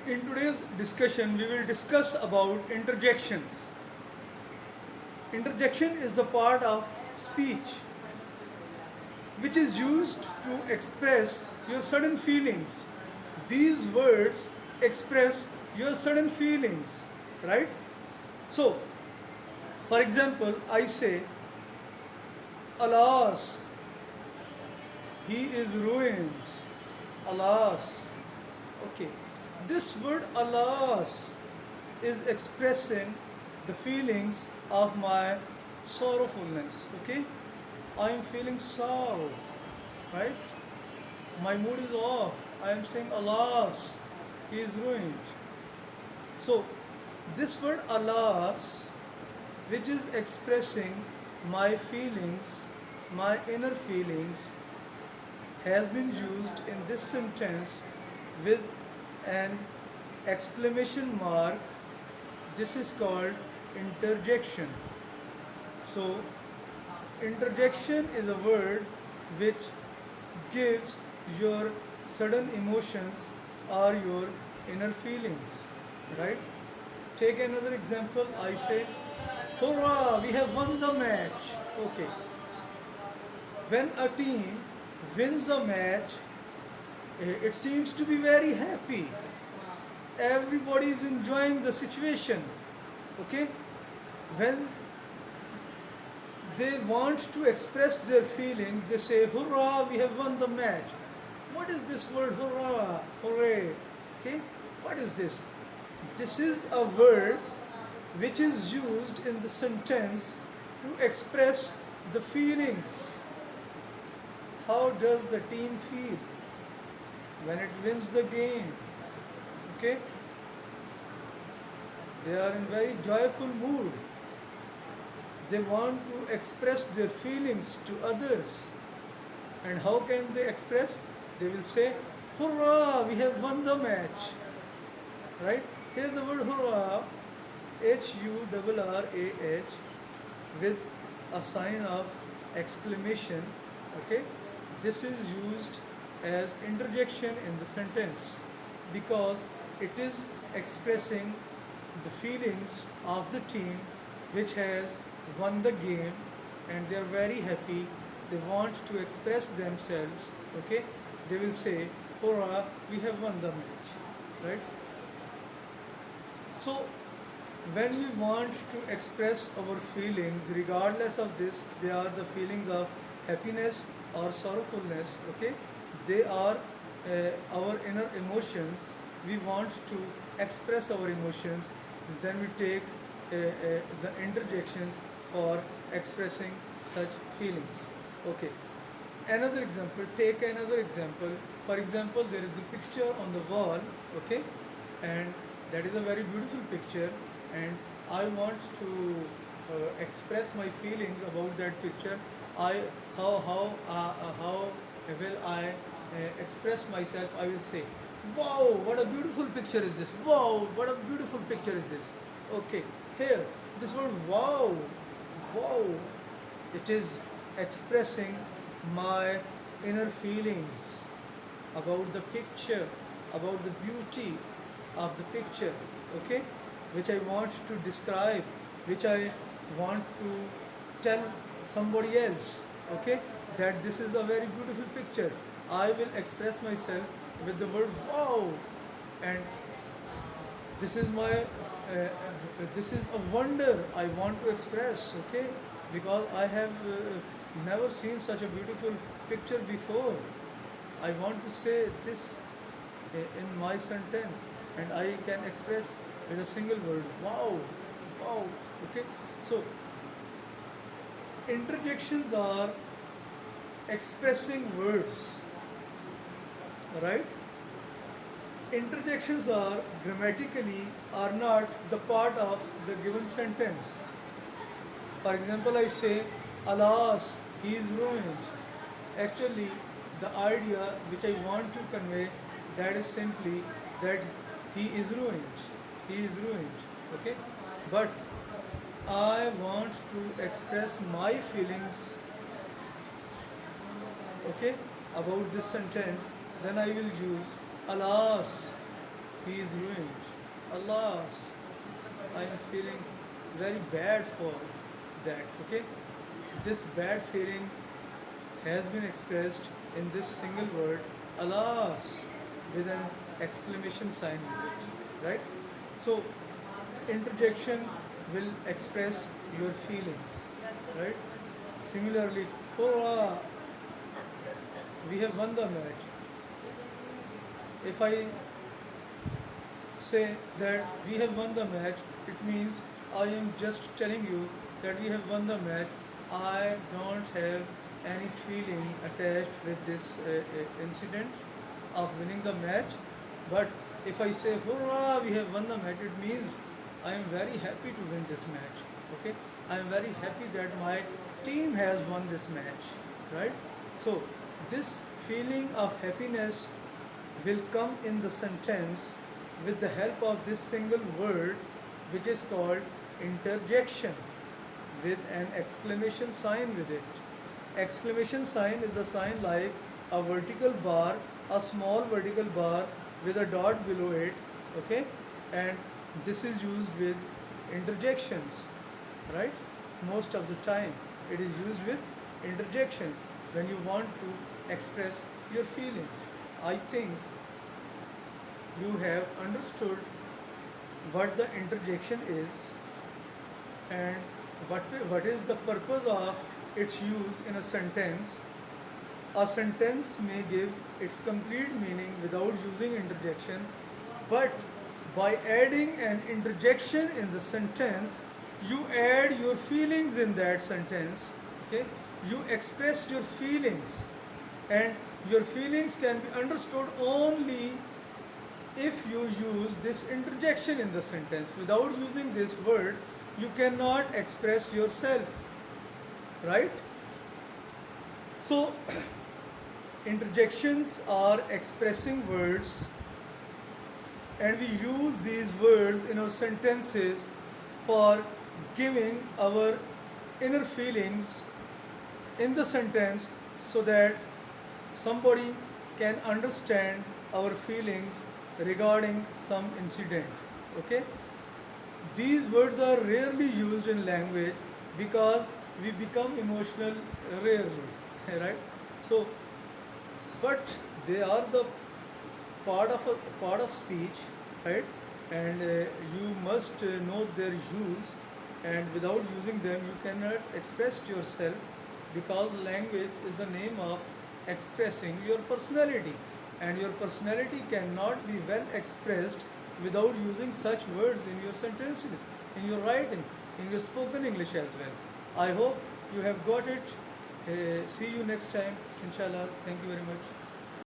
In today's discussion, we will discuss about interjections. Interjection is the part of speech which is used to express your sudden feelings. These words express your sudden feelings, right? So, for example, I say, Alas, he is ruined. Alas. Okay. This word alas is expressing the feelings of my sorrowfulness. Okay. I am feeling sorrow, right? My mood is off. I am saying alas, he is ruined. So this word alas, which is expressing my feelings, my inner feelings, has been used in this sentence with an exclamation mark. This is called interjection. So, interjection is a word which gives your sudden emotions or your inner feelings, right? Take another example. I say, Hurrah, we have won the match. Okay. When a team wins a match, it seems to be very happy. Everybody is enjoying the situation. Okay? When they want to express their feelings, they say, Hurrah, we have won the match. What is this word, hurrah, hooray? Okay? What is this? This is a word which is used in the sentence to express the feelings. How does the team feel when it wins the game? Okay? They are in very joyful mood. They want to express their feelings to others. And how can they express? They will say, Hurrah, we have won the match. Right? Here the word hurrah, Hurrah, with a sign of exclamation. Okay? This is used as interjection in the sentence because it is expressing the feelings of the team which has won the game and they are very happy. They want to express themselves. Okay? They will say, Hurrah, we have won the match. Right? So, when we want to express our feelings, regardless of this, they are the feelings of happiness or sorrowfulness, okay? They are our inner emotions. We want to express our emotions, then we take the interjections for expressing such feelings. Okay. Another example, take another example. For example, there is a picture on the wall, okay? And that is a very beautiful picture and I want to express my feelings about that picture. I how will I express myself? I will say, "Wow, what a beautiful picture is this! Wow, what a beautiful picture is this!" Okay, here this word "wow," wow, it is expressing my inner feelings about the picture, about the beauty of the picture, okay, which I want to describe, which I want to tell somebody else, okay, that this is a very beautiful picture. I will express myself with the word wow, and this is my this is a wonder I want to express, okay, because I have never seen such a beautiful picture before. I want to say this in my sentence and I can express with a single word wow, wow, okay. So interjections are expressing words, right? Interjections are grammatically are not the part of the given sentence. For example, I say, Alas, he is ruined. Actually, the idea which I want to convey that is simply that he is ruined. He is ruined. Okay? But I want to express my feelings, okay, about this sentence, then I will use alas, he is ruined. Alas, I am feeling very bad for that. Okay, this bad feeling has been expressed in this single word, alas, with an exclamation sign with it, right? So, interjection will express your feelings, right? Similarly, hurrah, we have won the match. If I say that we have won the match, it means I am just telling you that we have won the match. I don't have any feeling attached with this incident of winning the match. But if I say, hurrah, we have won the match, it means I am very happy to win this match. Okay? I am very happy that my team has won this match. Right? So, this feeling of happiness will come in the sentence with the help of this single word, which is called interjection, with an exclamation sign with it. Exclamation sign is a sign like a vertical bar, a small vertical bar with a dot below it, okay? And this is used with interjections, right? Most of the time it is used with interjections when you want to express your feelings. I think you have understood what the interjection is and what is the purpose of its use in a sentence. A sentence may give its complete meaning without using interjection, but by adding an interjection in the sentence, you add your feelings in that sentence. Okay? You express your feelings, and your feelings can be understood only if you use this interjection in the sentence. Without using this word, you cannot express yourself, right? So, interjections are expressing words, and we use these words in our sentences for giving our inner feelings in the sentence so that somebody can understand our feelings regarding some incident. Okay? These words are rarely used in language because we become emotional rarely, right? So, but they are the part of speech, right? And you must know their use, and without using them, you cannot express yourself because language is the name of expressing your personality, and your personality cannot be well expressed without using such words in your sentences, in your writing, in your spoken English as well. I hope you have got it. See you next time, inshallah. Thank you very much.